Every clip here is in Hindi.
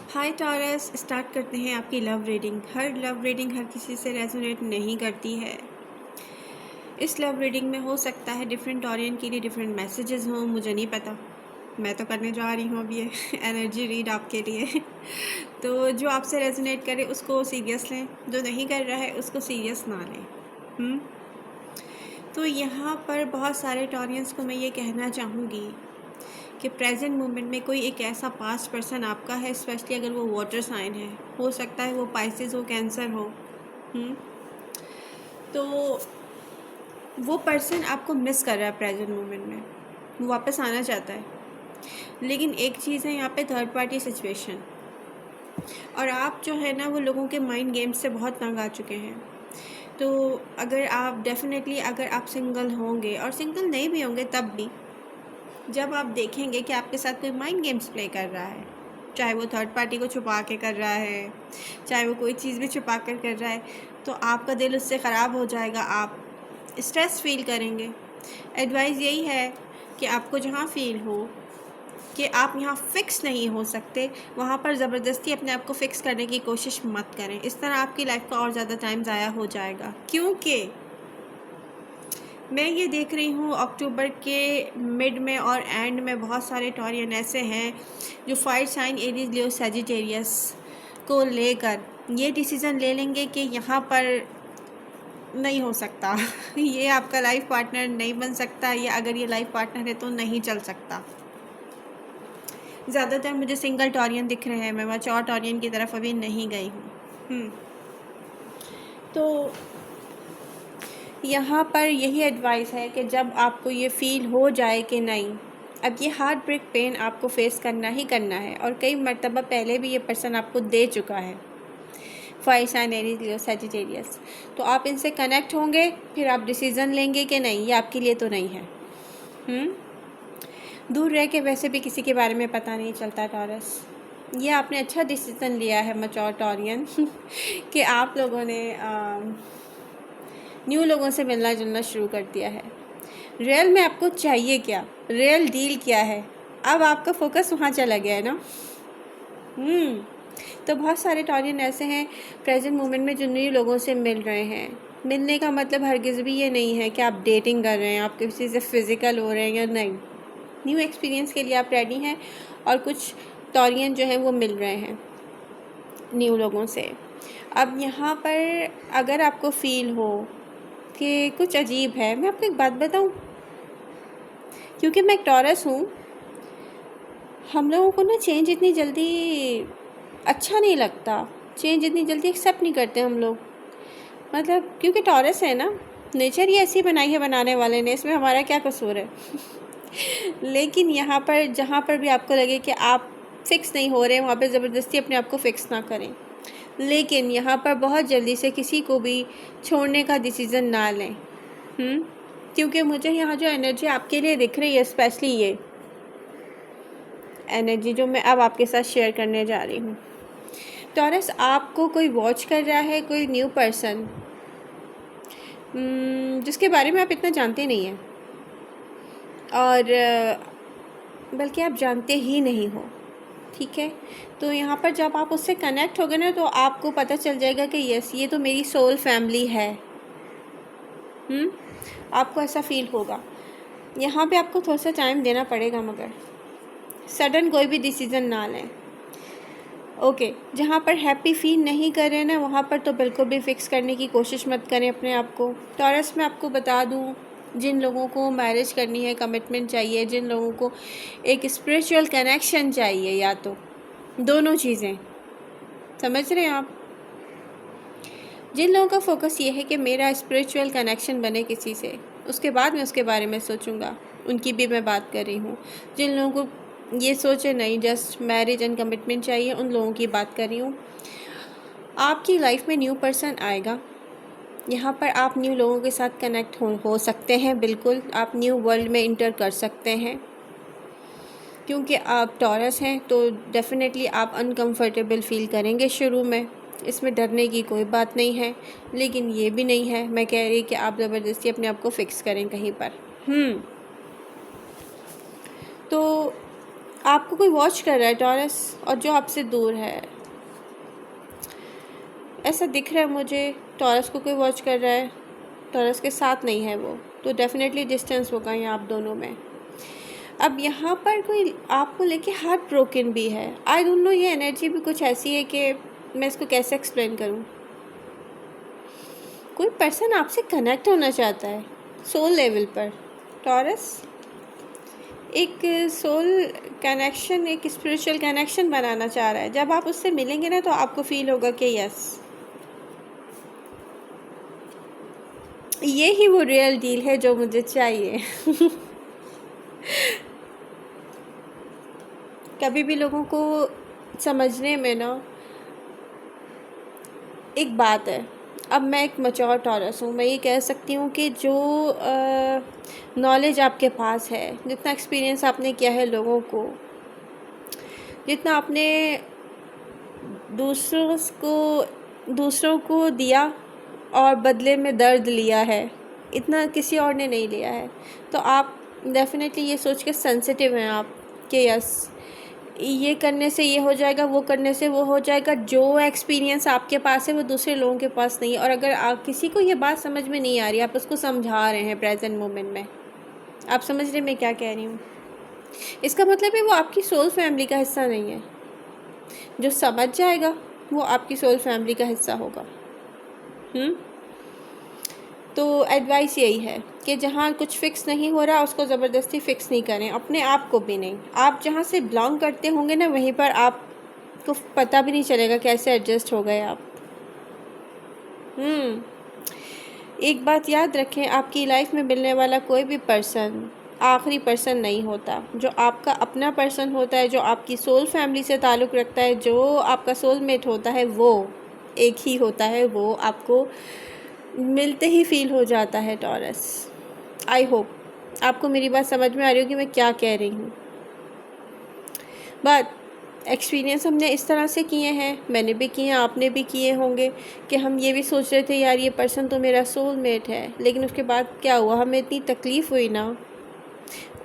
हाय टॉरस, स्टार्ट करते हैं आपकी लव रीडिंग। हर लव रीडिंग हर किसी से रेजोनेट नहीं करती है। इस लव रीडिंग में हो सकता है डिफरेंट टॉरियन के लिए डिफरेंट मैसेजेस हों, मुझे नहीं पता। मैं तो करने जा रही हूँ अभी ये एनर्जी रीड आपके लिए। तो जो आपसे रेजोनेट करे उसको सीरियस लें, जो नहीं कर रहा है उसको सीरियस ना लें। तो यहाँ पर बहुत सारे टॉरियंस को मैं ये कहना चाहूँगी कि प्रेजेंट मोमेंट में कोई एक ऐसा पास्ट पर्सन आपका है, स्पेशली अगर वो वाटर साइन है, हो सकता है वो पाइसेस हो, कैंसर हो। तो वो पर्सन आपको मिस कर रहा है प्रेजेंट मोमेंट में, वो वापस आना चाहता है। लेकिन एक चीज़ है यहाँ पे, थर्ड पार्टी सिचुएशन, और आप जो है ना वो लोगों के माइंड गेम्स से बहुत तंग आ चुके हैं। तो अगर आप डेफिनेटली अगर आप सिंगल होंगे और सिंगल नहीं भी होंगे, तब भी जब आप देखेंगे कि आपके साथ कोई माइंड गेम्स प्ले कर रहा है, चाहे वो थर्ड पार्टी को छुपा के कर रहा है, चाहे वो कोई चीज़ भी छुपा कर रहा है, तो आपका दिल उससे ख़राब हो जाएगा, आप स्ट्रेस फील करेंगे। एडवाइस यही है कि आपको जहाँ फील हो कि आप यहाँ फ़िक्स नहीं हो सकते, वहाँ पर ज़बरदस्ती अपने आप को फ़िक्स करने की कोशिश मत करें। इस तरह आपकी लाइफ का और ज़्यादा टाइम ज़ाया हो जाएगा। क्योंकि मैं ये देख रही हूँ अक्टूबर के मिड में और एंड में बहुत सारे टॉरियन ऐसे हैं जो fire sign Aries Leo Sagittarius को लेकर ये डिसीज़न ले लेंगे कि यहाँ पर नहीं हो सकता। ये आपका लाइफ पार्टनर नहीं बन सकता, या अगर ये लाइफ पार्टनर है तो नहीं चल सकता। ज़्यादातर मुझे सिंगल टॉरियन दिख रहे हैं, मैं मैच्योर टॉरियन की तरफ अभी नहीं गई हूँ। तो यहाँ पर यही एडवाइस है कि जब आपको ये फ़ील हो जाए कि नहीं, अब ये हार्ट ब्रेक पेन आपको फेस करना ही करना है, और कई मर्तबा पहले भी ये पर्सन आपको दे चुका है, fire sign Aries Leo Sagittarius, तो आप इनसे कनेक्ट होंगे, फिर आप डिसीज़न लेंगे कि नहीं, ये आपके लिए तो नहीं है। दूर रह के वैसे भी किसी के बारे में पता नहीं चलता टॉरस। ये आपने अच्छा डिसीज़न लिया है मैच्योर टॉरियन कि आप लोगों ने न्यू लोगों से मिलना जुलना शुरू कर दिया है। रियल में आपको चाहिए क्या, रियल डील क्या है, अब आपका फोकस वहाँ चला गया है ना। तो बहुत सारे टॉरियन ऐसे हैं प्रेजेंट मोमेंट में जो न्यू लोगों से मिल रहे हैं। मिलने का मतलब हरगिज़ भी ये नहीं है कि आप डेटिंग कर रहे हैं, आप किसी से फिज़िकल हो रहे हैं या नहीं। न्यू एक्सपीरियंस के लिए आप रेडी हैं, और कुछ टॉरियन जो हैं वो मिल रहे हैं न्यू लोगों से। अब यहाँ पर अगर आपको फ़ील हो कि कुछ अजीब है, मैं आपको एक बात बताऊँ, क्योंकि मैं एक टॉरस हूँ, हम लोगों को ना चेंज इतनी जल्दी अच्छा नहीं लगता, चेंज इतनी जल्दी एक्सेप्ट नहीं करते हम लोग। मतलब क्योंकि टॉरस है ना, नेचर ही ऐसी बनाई है बनाने वाले ने, इसमें हमारा क्या कसूर है। लेकिन यहाँ पर जहाँ पर भी आपको लगे कि आप फिक्स नहीं हो रहे, वहाँ पे ज़बरदस्ती अपने आप को फ़िक्स ना करें। लेकिन यहाँ पर बहुत जल्दी से किसी को भी छोड़ने का डिसीज़न ना लें। क्योंकि मुझे यहाँ जो एनर्जी आपके लिए दिख रही है, स्पेशली ये एनर्जी जो मैं अब आपके साथ शेयर करने जा रही हूँ, टॉरस, आपको कोई वॉच कर रहा है, कोई न्यू पर्सन जिसके बारे में आप इतना जानते नहीं हैं, और बल्कि आप जानते ही नहीं हो। ठीक है, तो यहाँ पर जब आप उससे कनेक्ट होगे ना, तो आपको पता चल जाएगा कि यस, ये तो मेरी सोल फैमिली है। आपको ऐसा फील होगा। यहाँ पे आपको थोड़ा सा टाइम देना पड़ेगा, मगर सडन कोई भी डिसीज़न ना लें। ओके, जहाँ पर हैप्पी फील नहीं कर रहे ना, वहाँ पर तो बिल्कुल भी फिक्स करने की कोशिश मत करें अपने आप को। टॉरस, मैं आपको बता दूँ, जिन लोगों को मैरिज करनी है, कमिटमेंट चाहिए, जिन लोगों को एक स्पिरिचुअल कनेक्शन चाहिए, या तो दोनों चीज़ें, समझ रहे हैं आप, जिन लोगों का फोकस ये है कि मेरा स्पिरिचुअल कनेक्शन बने किसी से, उसके बाद मैं उसके बारे में सोचूंगा, उनकी भी मैं बात कर रही हूँ। जिन लोगों को ये सोचे नहीं, जस्ट मैरिज एंड कमिटमेंट चाहिए, उन लोगों की बात कर रही हूँ। आपकी लाइफ में न्यू पर्सन आएगा, यहाँ पर आप न्यू लोगों के साथ कनेक्ट हो सकते हैं, बिल्कुल आप न्यू वर्ल्ड में इंटर कर सकते हैं। क्योंकि आप टॉरस हैं तो डेफिनेटली आप अनकंफर्टेबल फील करेंगे शुरू में, इसमें डरने की कोई बात नहीं है। लेकिन ये भी नहीं है मैं कह रही कि आप ज़बरदस्ती अपने आप को फ़िक्स करें कहीं पर। तो आपको कोई वॉच कर रहा है टॉरस, और जो आपसे दूर है, ऐसा दिख रहा है मुझे। टॉरस को कोई वॉच कर रहा है, टॉरस के साथ नहीं है वो, तो डेफिनेटली डिस्टेंस होगा यहाँ आप दोनों में। अब यहाँ पर कोई आपको लेके हार्ट ब्रोकन भी है। आई डोंट नो, ये एनर्जी भी कुछ ऐसी है कि मैं इसको कैसे एक्सप्लेन करूँ। कोई पर्सन आपसे कनेक्ट होना चाहता है सोल लेवल पर टॉरस, एक सोल कनेक्शन, एक स्पिरिचुअल कनेक्शन बनाना चाह रहा है। जब आप उससे मिलेंगे ना तो आपको फील होगा कि यस, ये ही वो रियल डील है जो मुझे चाहिए। कभी भी लोगों को समझने में ना एक बात है, अब मैं एक मैच्योर टॉरस हूँ, मैं ये कह सकती हूँ कि जो नॉलेज आपके पास है, जितना एक्सपीरियंस आपने किया है लोगों को, जितना आपने दूसरों को दिया और बदले में दर्द लिया है, इतना किसी और ने नहीं लिया है। तो आप डेफिनेटली ये सोच के सेंसिटिव हैं आप कि यस, ये करने से ये हो जाएगा, वो करने से वो हो जाएगा। जो एक्सपीरियंस आपके पास है वो दूसरे लोगों के पास नहीं है। और अगर आप किसी को ये बात समझ में नहीं आ रही, आप उसको समझा रहे हैं प्रेजेंट मोमेंट में, आप समझ रहे मैं क्या कह रही हूँ, इसका मतलब है वो आपकी सोल फैमिली का हिस्सा नहीं है। जो समझ जाएगा वो आपकी सोल फैमिली का हिस्सा होगा। तो एडवाइस यही है कि जहाँ कुछ फ़िक्स नहीं हो रहा उसको ज़बरदस्ती फ़िक्स नहीं करें, अपने आप को भी नहीं। आप जहाँ से बिलोंग करते होंगे ना, वहीं पर आपको पता भी नहीं चलेगा कैसे एडजस्ट हो गए आप। एक बात याद रखें, आपकी लाइफ में मिलने वाला कोई भी पर्सन आखिरी पर्सन नहीं होता। जो आपका अपना पर्सन होता है, जो आपकी सोल फैमिली से ताल्लुक़ रखता है, जो आपका सोलमेट होता है, वो एक ही होता है। वो आपको मिलते ही फील हो जाता है टॉरस। आई होप आपको मेरी बात समझ में आ रही होगी मैं क्या कह रही हूँ। बट एक्सपीरियंस हमने इस तरह से किए हैं, मैंने भी किए हैं, आपने भी किए होंगे, कि हम ये भी सोच रहे थे यार ये पर्सन तो मेरा सोलमेट है, लेकिन उसके बाद क्या हुआ, हमें इतनी तकलीफ़ हुई ना।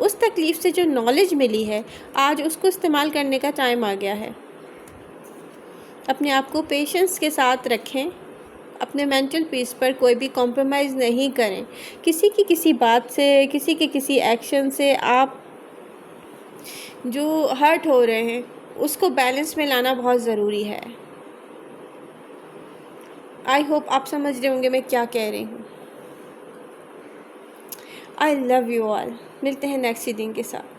उस तकलीफ़ से जो नॉलेज मिली है, आज उसको इस्तेमाल करने का टाइम आ गया है। अपने आप को पेशेंस के साथ रखें, अपने मेंटल पीस पर कोई भी कॉम्प्रोमाइज़ नहीं करें। किसी की किसी बात से, किसी के किसी एक्शन से आप जो हर्ट हो रहे हैं उसको बैलेंस में लाना बहुत ज़रूरी है। आई होप आप समझ रहे होंगे मैं क्या कह रही हूँ। I love you all. मिलते हैं नेक्स्ट रीडिंग के साथ।